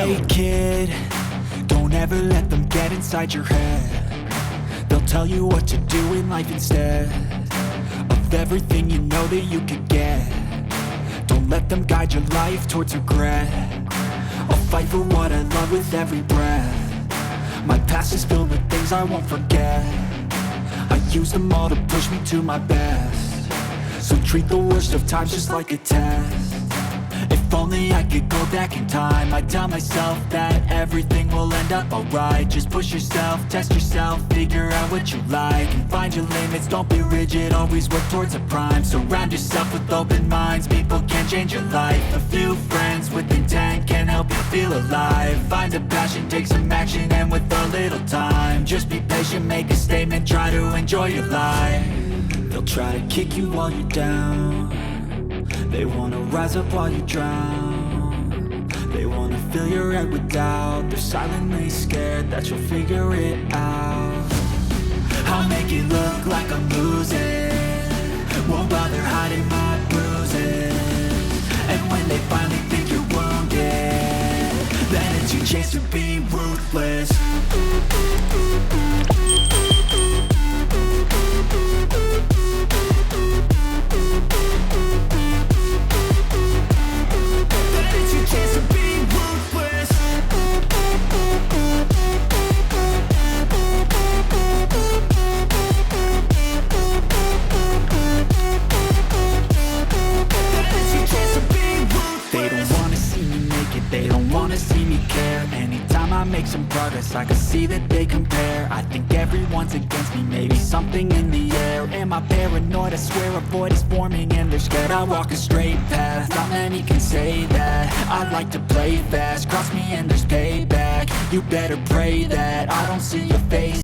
Hey kid, don't ever let them get inside your head. They'll tell you what to do in life instead of everything you know that you could get. Don't let them guide your life towards regret. I'll fight for what I love with every breath. My past is filled with things I won't forget. I use them all to push me to my best. So treat the worst of times just like a test. If only I could go back in time, I'd tell myself that everything will end up alright. Just push yourself, test yourself, figure out what you like, and find your limits, don't be rigid, always work towards a prime. Surround yourself with open minds, people can change your life. A few friends with intent can help you feel alive. Find a passion, take some action, and with a little time, just be patient, make a statement, try to enjoy your life. They'll try to kick you while you're down. They wanna rise up while you drown. They wanna fill your head with doubt. They're silently scared that you'll figure it out. I'll make it look like I'm losing, won't bother hiding my bruises. And when they finally think you're wounded, then it's your chance to be ruthless. They don't wanna see me care. Anytime I make some progress, I can see that they compare. I think everyone's against me, maybe something in the air. Am I paranoid? I swear a void is forming and they're scared. I walk a straight path, not many can say that. I like to play fast, cross me and there's payback. You better pray that I don't see your face.